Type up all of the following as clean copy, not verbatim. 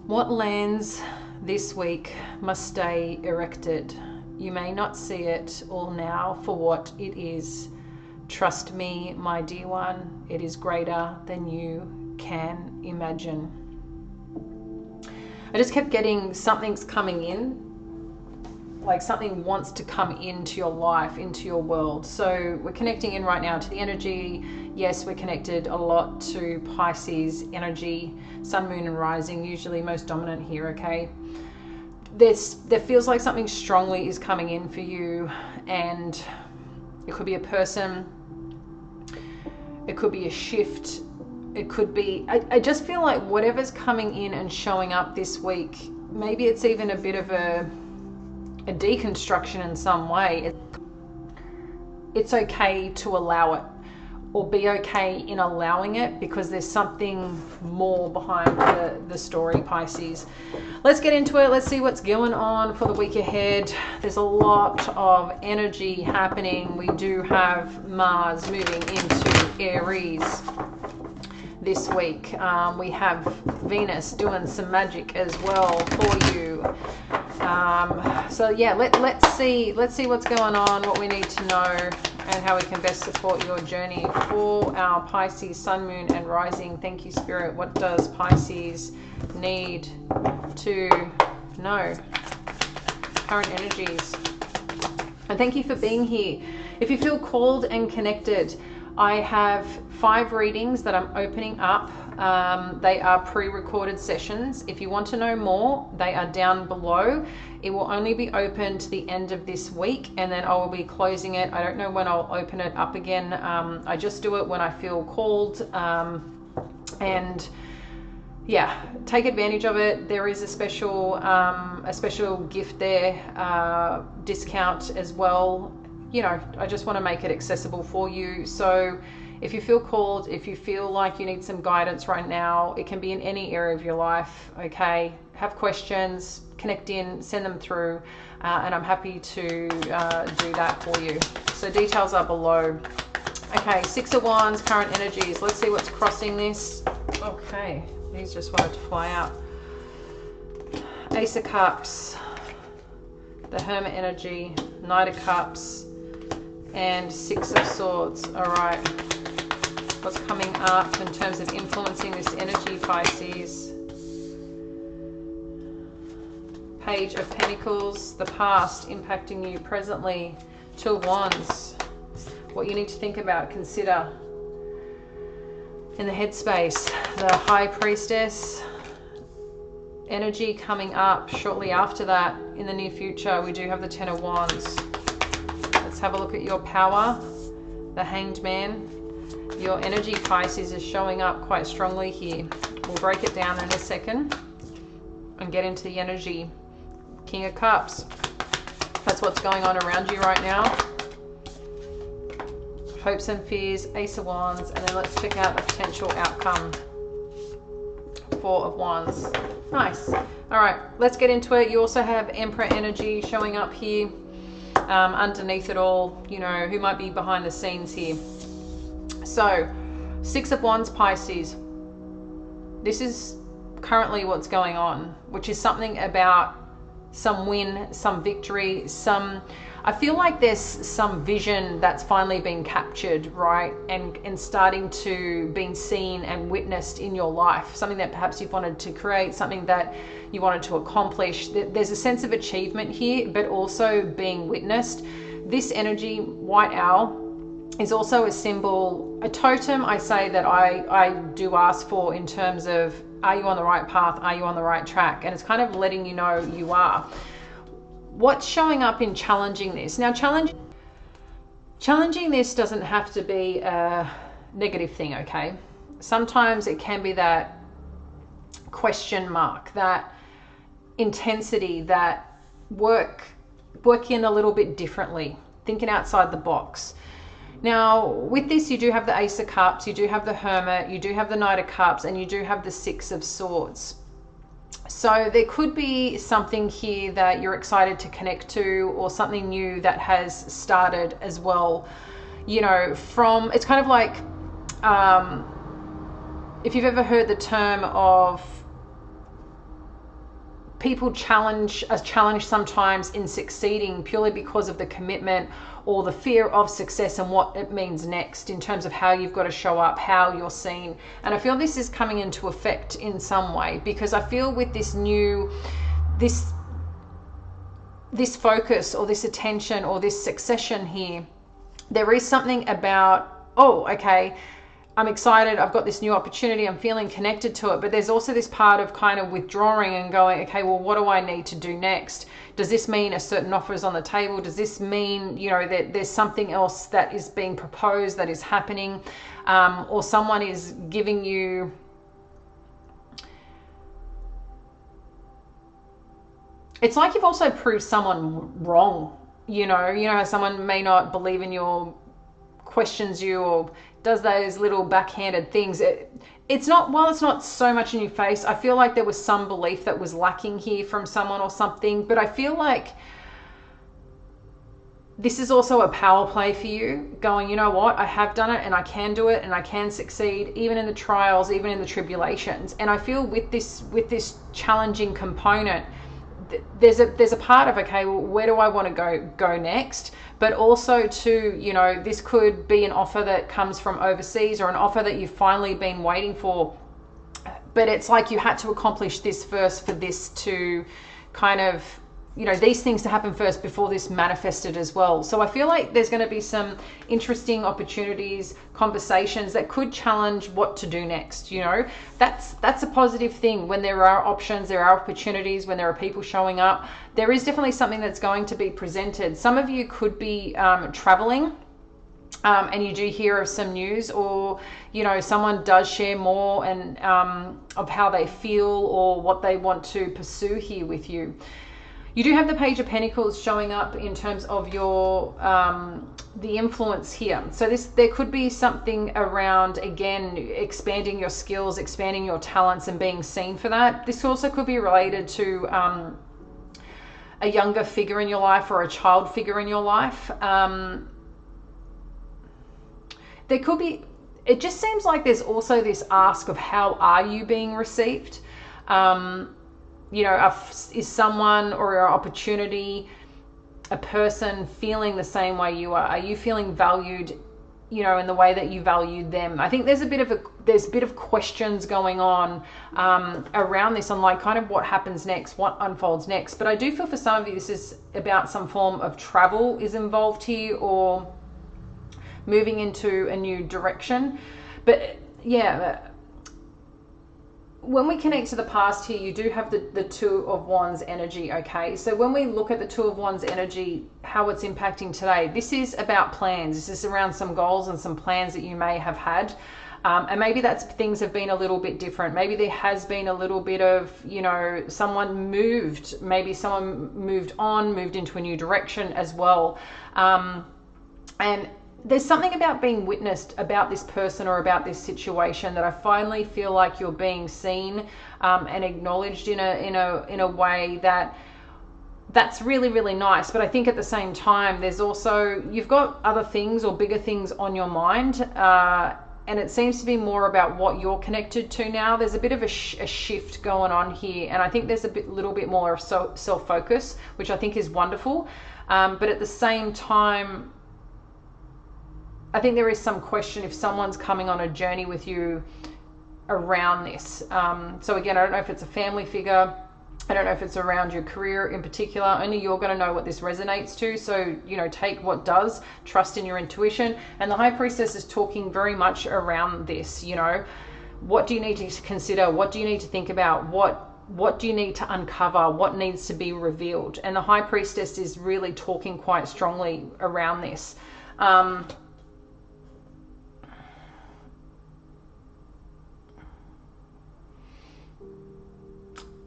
What lands this week must stay erected. You may not see it all now for what it is. Trust me, my dear one, it is greater than you can imagine. I just kept getting something's coming in, like something wants to come into your life, into your world. So we're connecting in right now to the energy. Yes, we're connected a lot to Pisces energy, sun, moon and rising, usually most dominant here, okay? There feels like something strongly is coming in for you, and it could be a person, it could be a shift, it could be, I just feel like whatever's coming in and showing up this week, maybe it's even a bit of a deconstruction in some way. It's okay to allow it, or be okay in allowing it, because there's something more behind the story, Pisces. Let's get into it. Let's see what's going on for the week ahead. There's a lot of energy happening. We do have Mars moving into Aries this week. We have Venus doing some magic as well for you. So yeah, let's see what's going on, what we need to know, and how we can best support your journey for our Pisces sun, moon and rising. Thank you, Spirit. What does Pisces need to know? Current energies. And thank you for being here. If you feel called and connected, I have 5 readings that I'm opening up. They are pre-recorded sessions. If you want to know more, they are down below. It will only be open to the end of this week, and then I will be closing it. I don't know when I'll open it up again. I just do it when I feel called. And yeah, take advantage of it. There is a special gift there, discount as well. You know, I just want to make it accessible for you. So if you feel called, if you feel like you need some guidance right now, it can be in any area of your life, okay? Have questions, connect in, send them through, and I'm happy to do that for you. So details are below. Okay, 6 of Wands, current energies. Let's see what's crossing this. Okay, these just wanted to fly out. Ace of Cups, the Hermit energy, Knight of Cups, and 6 of Swords. All right. What's coming up in terms of influencing this energy, Pisces? Page of Pentacles, the past impacting you presently. 2 of Wands, what you need to think about, consider in the headspace. The High Priestess energy coming up shortly after that. In the near future, we do have the 10 of Wands. Let's have a look at your power. The Hanged Man. Your energy, Pisces, is showing up quite strongly here. We'll break it down in a second and get into the energy. King of Cups. That's what's going on around you right now. Hopes and fears, Ace of Wands, and then let's check out the potential outcome. 4 of Wands. Nice. All right, let's get into it. You also have Emperor energy showing up here. Underneath it all, you know, who might be behind the scenes here. So 6 of Wands, Pisces. This is currently what's going on, which is something about some win, some victory, I feel like there's some vision that's finally been captured, right? And starting to being seen and witnessed in your life. Something that perhaps you've wanted to create, something that you wanted to accomplish. There's a sense of achievement here, but also being witnessed. This energy, White Owl, is also a symbol, a totem, I say, that I do ask for in terms of, are you on the right path? Are you on the right track? And it's kind of letting you know you are. What's showing up in challenging this? Now, challenging this doesn't have to be a negative thing, okay? Sometimes it can be that question mark, that intensity, that working a little bit differently, thinking outside the box. Now, with this, you do have the Ace of Cups, you do have the Hermit, you do have the Knight of Cups, and you do have the 6 of Swords. So there could be something here that you're excited to connect to, or something new that has started as well. You know, it's kind of like, if you've ever heard the term of people are challenged sometimes in succeeding purely because of the commitment or the fear of success and what it means next in terms of how you've got to show up, how you're seen. And I feel this is coming into effect in some way, because I feel with this focus or this attention or this succession here, there is something about, oh, okay, I'm excited, I've got this new opportunity, I'm feeling connected to it, but there's also this part of kind of withdrawing and going, okay, well, what do I need to do next? Does this mean a certain offer is on the table? Does this mean, you know, that there's something else that is being proposed, that is happening, or someone is giving you, it's like you've also proved someone wrong, you know how someone may not believe in you, questions you, or does those little backhanded things. It's not, while it's not so much in your face, I feel like there was some belief that was lacking here from someone or something. But I feel like this is also a power play for you, going, you know what, I have done it and I can do it and I can succeed, even in the trials, even in the tribulations. And I feel with this challenging component, there's a part of, okay, well, where do I want to go next? But also too, you know, this could be an offer that comes from overseas, or an offer that you've finally been waiting for, but it's like you had to accomplish this first for this to kind of, you know, these things to happen first before this manifested as well. So I feel like there's going to be some interesting opportunities, conversations that could challenge what to do next. You know, that's a positive thing. When there are options, there are opportunities, when there are people showing up, there is definitely something that's going to be presented. Some of you could be traveling, and you do hear of some news, or, you know, someone does share more and of how they feel or what they want to pursue here with you. You do have the Page of Pentacles showing up in terms of your the influence here. So there could be something around, again, expanding your skills, expanding your talents, and being seen for that. This also could be related to a younger figure in your life, or a child figure in your life. There could be, it just seems like there's also this ask of how are you being received? You know, is someone or an opportunity, a person feeling the same way you are? Are you feeling valued, you know, in the way that you valued them? I think there's a bit of questions going on around this, on like kind of what happens next, what unfolds next. But I do feel for some of you, this is about some form of travel is involved here, or moving into a new direction. But yeah, when we connect to the past here, you do have the Two of Wands energy, okay? So when we look at the Two of Wands energy, how it's impacting today, this is about plans. This is around some goals and some plans that you may have had. And maybe things have been a little bit different. Maybe there has been a little bit of, you know, someone moved. Maybe someone moved on, moved into a new direction as well. And there's something about being witnessed about this person or about this situation that I finally feel like you're being seen and acknowledged in a way that's really, really nice. But I think at the same time, there's also, you've got other things or bigger things on your mind, and it seems to be more about what you're connected to now. There's a bit of a shift going on here, and I think there's little bit more of self-focus, which I think is wonderful. But at the same time, I think there is some question if someone's coming on a journey with you around this. So again, I don't know if it's a family figure. I don't know if it's around your career in particular. Only you're going to know what this resonates to. So, you know, take what does, trust in your intuition. And the High Priestess is talking very much around this, you know. What do you need to consider? What do you need to think about? What do you need to uncover? What needs to be revealed? And the High Priestess is really talking quite strongly around this.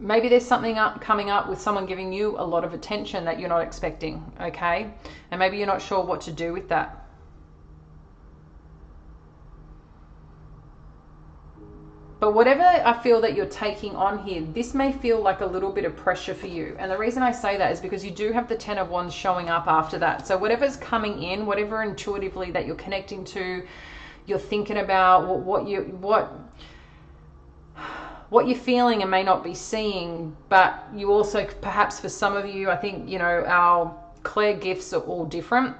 Maybe there's something coming up with someone giving you a lot of attention that you're not expecting, okay? And maybe you're not sure what to do with that. But whatever I feel that you're taking on here, this may feel like a little bit of pressure for you. And the reason I say that is because you do have the Ten of Wands showing up after that. So whatever's coming in, whatever intuitively that you're connecting to, you're thinking about, what you're feeling and may not be seeing, but you also, perhaps for some of you, I think, you know, our clair gifts are all different.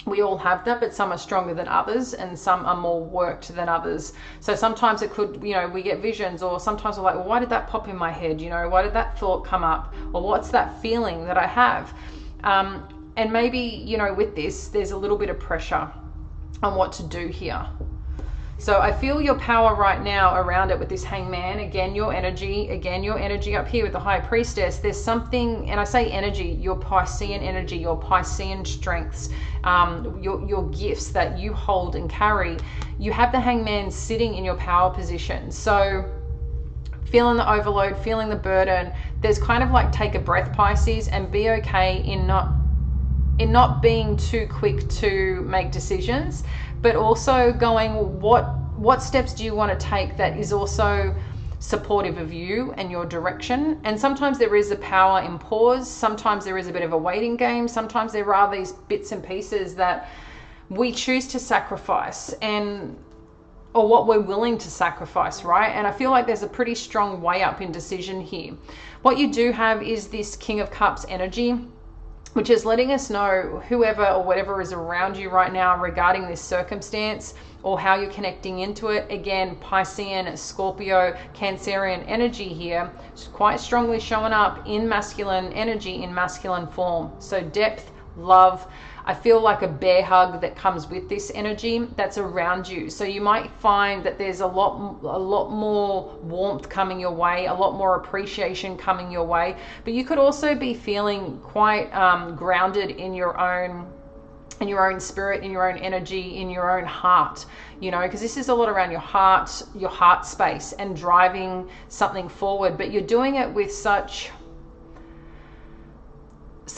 We all have them, but some are stronger than others and some are more worked than others. So sometimes it could, you know, we get visions, or sometimes we're like, well, why did that pop in my head? You know, why did that thought come up? Or what's that feeling that I have? And maybe, you know, with this, there's a little bit of pressure on what to do here. So I feel your power right now around it with this hangman. Again, your energy up here with the high priestess. There's something, and I say energy, your Piscean energy, your Piscean strengths, your gifts that you hold and carry. You have the hangman sitting in your power position. So feeling the overload, feeling the burden, there's kind of like, take a breath, Pisces, and be okay in not being too quick to make decisions, but also going, what steps do you want to take that is also supportive of you and your direction? And sometimes there is a power in pause. Sometimes there is a bit of a waiting game. Sometimes there are these bits and pieces that we choose to sacrifice, or what we're willing to sacrifice, right? And I feel like there's a pretty strong way up in decision here. What you do have is this King of Cups energy, which is letting us know whoever or whatever is around you right now regarding this circumstance or how you're connecting into it. Again, Piscean, Scorpio, Cancerian energy here, quite strongly showing up in masculine energy, in masculine form. So depth, love. I feel like a bear hug that comes with this energy that's around you. So you might find that there's a lot more warmth coming your way, a lot more appreciation coming your way. But you could also be feeling quite grounded in your own spirit, in your own energy, in your own heart, you know, because this is a lot around your heart space and driving something forward. But you're doing it with such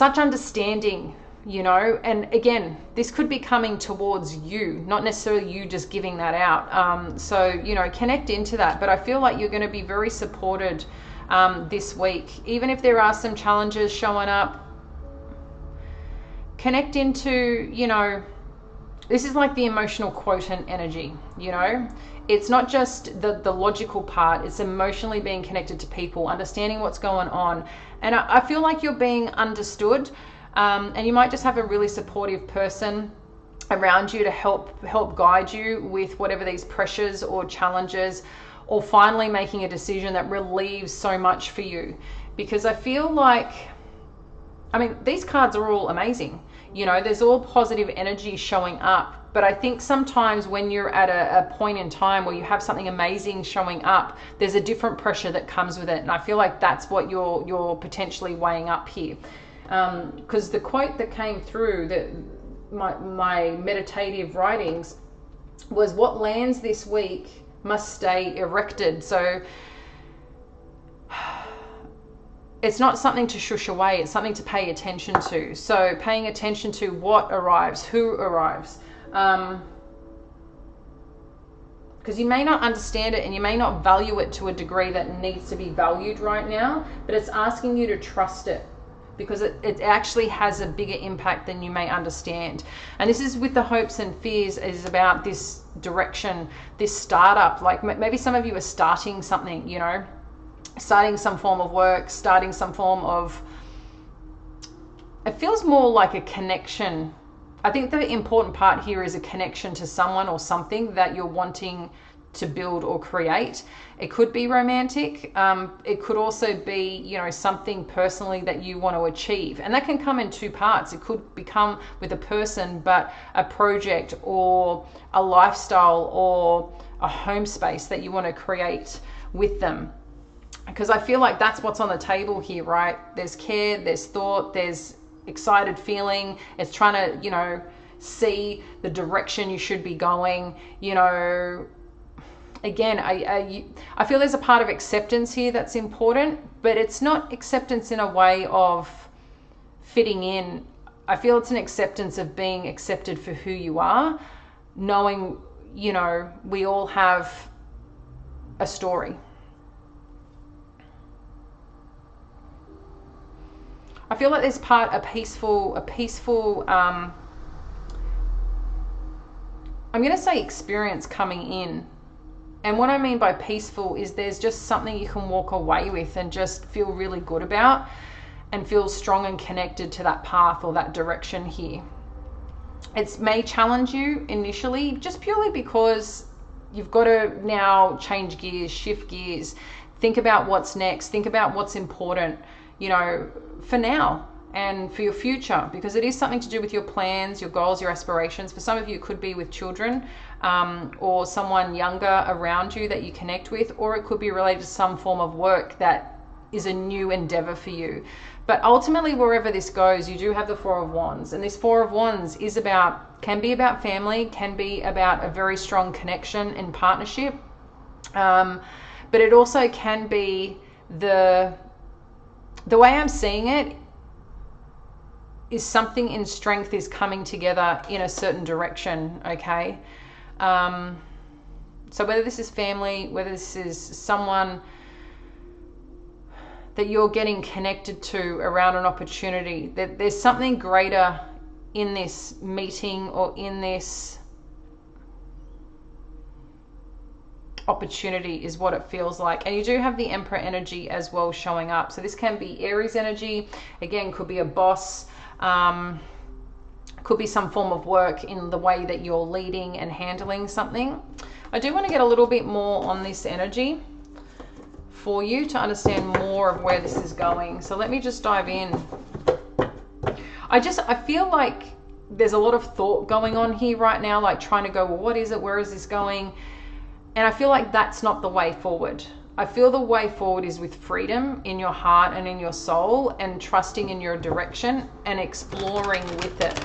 understanding, you know. And again, this could be coming towards you, not necessarily you just giving that out. So, you know, connect into that. But I feel like you're going to be very supported this week, even if there are some challenges showing up. Connect into, you know, this is like the emotional quotient energy, you know. It's not just the logical part, it's emotionally being connected to people, understanding what's going on. And I feel like you're being understood. And you might just have a really supportive person around you to help guide you with whatever these pressures or challenges, or finally making a decision that relieves so much for you. Because I feel like, I mean, these cards are all amazing. You know, there's all positive energy showing up. But I think sometimes when you're at a point in time where you have something amazing showing up, there's a different pressure that comes with it. And I feel like that's what you're potentially weighing up here. Because the quote that came through my meditative writings was, what lands this week must stay erected. So it's not something to shush away, it's something to pay attention to. So paying attention to what arrives, who arrives. Because you may not understand it and you may not value it to a degree that needs to be valued right now, but it's asking you to trust it, because it actually has a bigger impact than you may understand. And this is with the hopes and fears, is about this direction, this startup. Like maybe some of you are starting something, you know, starting some form of work, starting some form of, it feels more like a connection. I think the important part here is a connection to someone or something that you're wanting to build or create. It could be romantic. It could also be, you know, something personally that you want to achieve. And that can come in two parts. It could become with a person, but a project or a lifestyle or a home space that you want to create with them. Because I feel like that's what's on the table here, right? There's care, there's thought, there's excited feeling. It's trying to, you know, see the direction you should be going, you know. Again, I feel there's a part of acceptance here that's important, but it's not acceptance in a way of fitting in. I feel it's an acceptance of being accepted for who you are, knowing, you know, we all have a story. I feel like there's a peaceful, I'm going to say experience coming in And what I mean by peaceful is there's just something you can walk away with and just feel really good about and feel strong and connected to that path or that direction here. It may challenge you initially just purely because you've got to now change gears, shift gears, think about what's next, think about what's important, you know, for now and for your future, because it is something to do with your plans, your goals, your aspirations. For some of you, it could be with children or someone younger around you that you connect with, or it could be related to some form of work that is a new endeavor for you. But ultimately, wherever this goes, you do have the Four of Wands, and this Four of Wands is can be about family, can be about a very strong connection and partnership, but it also can be the way I'm seeing it is something in strength is coming together in a certain direction, okay? So whether this is family, whether this is someone that you're getting connected to around an opportunity, that there's something greater in this meeting or in this opportunity is what it feels like. And you do have the Emperor energy as well showing up. So this can be Aries energy, again, could be a boss, could be some form of work in the way that you're leading and handling something. I do want to get a little bit more on this energy for you to understand more of where this is going. So let me just dive in. I feel like there's a lot of thought going on here right now, like trying to go, well, what is it? Where is this going? And I feel like that's not the way forward. I feel the way forward is with freedom in your heart and in your soul, and trusting in your direction and exploring with it.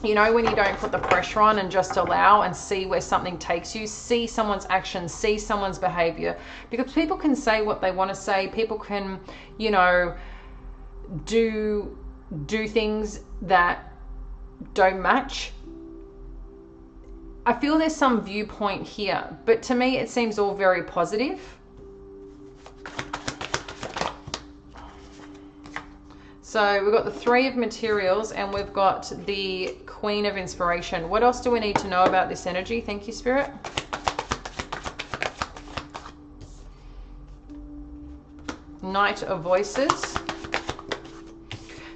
You know, when you don't put the pressure on and just allow and see where something takes you, see someone's actions, see someone's behavior, because people can say what they want to say. People can, you know, do things that don't match. I feel there's some viewpoint here, but to me it seems all very positive. So we've got the Three of Materials and we've got the Queen of Inspiration. What else do we need to know about this energy? Thank you, Spirit. Knight of Voices.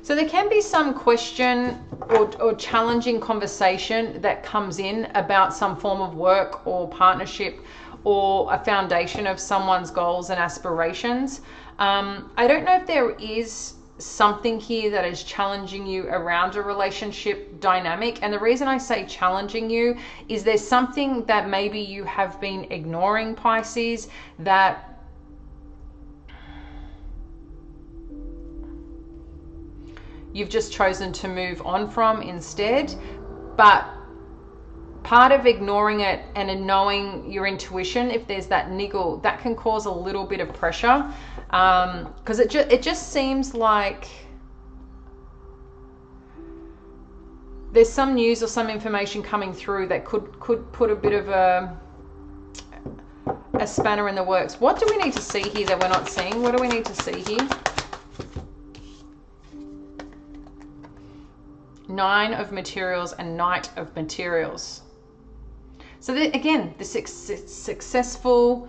So there can be some question or challenging conversation that comes in about some form of work or partnership or a foundation of someone's goals and aspirations. I don't know if there is something here that is challenging you around a relationship dynamic. And the reason I say challenging you is there's something that maybe you have been ignoring, Pisces, that you've just chosen to move on from instead. But part of ignoring it and in knowing your intuition, if there's that niggle, that can cause a little bit of pressure, because it just seems like there's some news or some information coming through that could put a bit of a spanner in the works. What do we need to see here that we're not seeing? What do we need to see here? Nine of Materials and Knight of Materials. So again, the successful,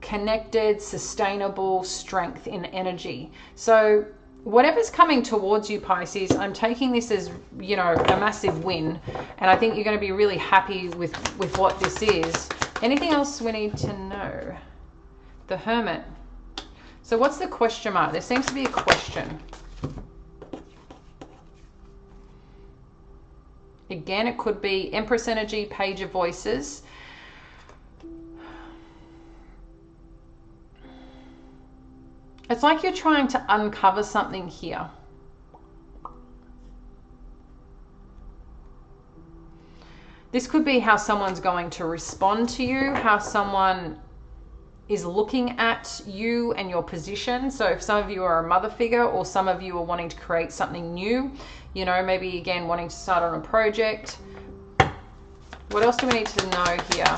connected, sustainable strength in energy. So whatever's coming towards you, Pisces, I'm taking this as, you know, a massive win. And I think you're going to be really happy with what this is. Anything else we need to know? The Hermit. So what's the question mark? There seems to be a question. Again, it could be Empress energy, Page of Voices. It's like you're trying to uncover something here. This could be how someone's going to respond to you, how someone is looking at you and your position. So if some of you are a mother figure, or some of you are wanting to create something new, you know, maybe again wanting to start on a project. What else do we need to know here?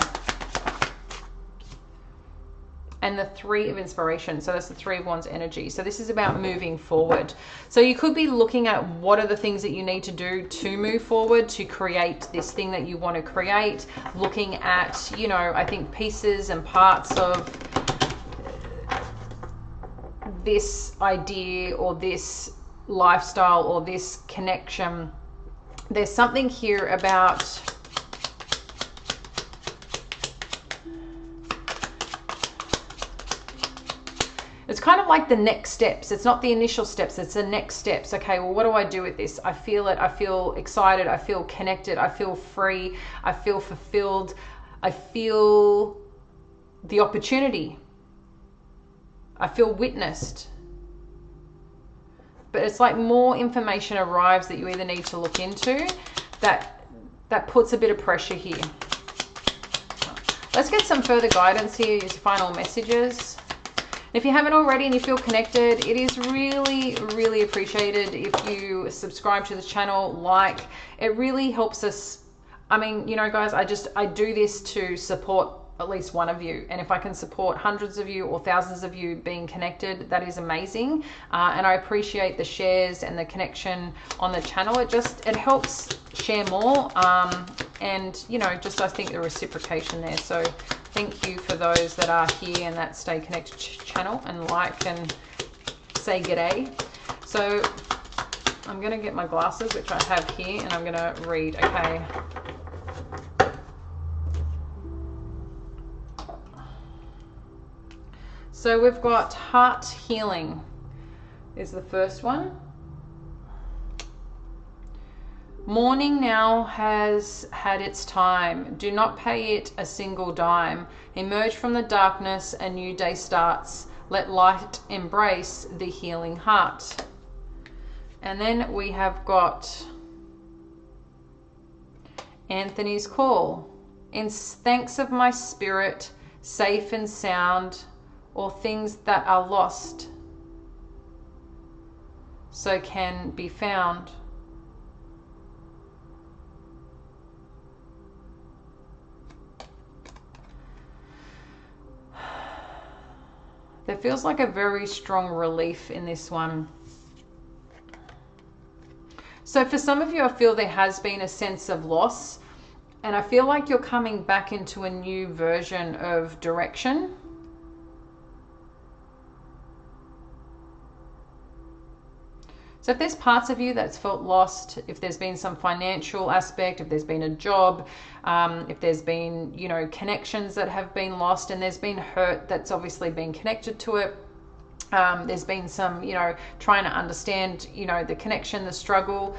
and the Three of Inspiration. So that's the Three of Wands energy. So this is about moving forward. So you could be looking at what are the things that you need to do to move forward, to create this thing that you want to create. Looking at, you know, I think pieces and parts of this idea or this lifestyle or this connection. There's something here about it's kind of like the next steps. It's not the initial steps, it's the next steps. Okay, well, what do I do with this? I feel it. I feel excited. I feel connected. I feel free. I feel fulfilled. I feel the opportunity. I feel witnessed. But it's like more information arrives that you either need to look into. That puts a bit of pressure here. Let's get some further guidance here, use final messages. If you haven't already and you feel connected, it is really, really appreciated if you subscribe to the channel, like. It really helps us. I mean, you know, guys, I do this to support at least one of you. And if I can support hundreds of you or thousands of you being connected, that is amazing. And I appreciate the shares and the connection on the channel. It helps share more. And, you know, just I think the reciprocation there. So thank you for those that are here and that stay connected channel and like and say g'day. So I'm going to get my glasses, which I have here, and I'm going to read. Okay. So we've got heart healing is the first one. Morning now has had its time. Do not pay it a single dime. Emerge from the darkness, a new day starts. Let light embrace the healing heart. And then we have got Anthony's call. In thanks of my spirit, safe and sound, or things that are lost, so can be found. There feels like a very strong relief in this one. So for some of you, I feel there has been a sense of loss, and I feel like you're coming back into a new version of direction. So if there's parts of you that's felt lost, if there's been some financial aspect, if there's been a job, if there's been, you know, connections that have been lost, and there's been hurt that's obviously been connected to it. There's been some, you know, trying to understand, you know, the connection, the struggle.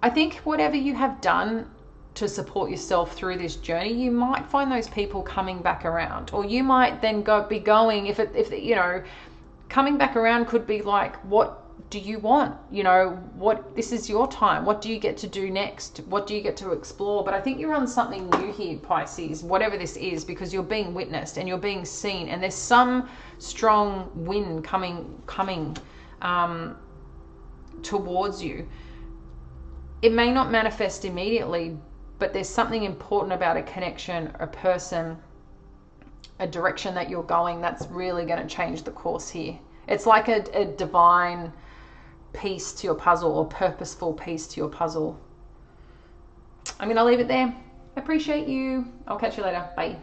I think whatever you have done to support yourself through this journey, you might find those people coming back around, or you might then be going, if you know, coming back around could be like, what do you want? You know, this is your time. What do you get to do next? What do you get to explore? But I think you're on something new here, Pisces, whatever this is, because you're being witnessed and you're being seen, and there's some strong wind coming towards you. It may not manifest immediately, but there's something important about a connection, a person, a direction that you're going that's really going to change the course here. It's like a divine piece to your puzzle, or purposeful piece to your puzzle. I'm going to leave it there. Appreciate you. I'll catch you later. Bye.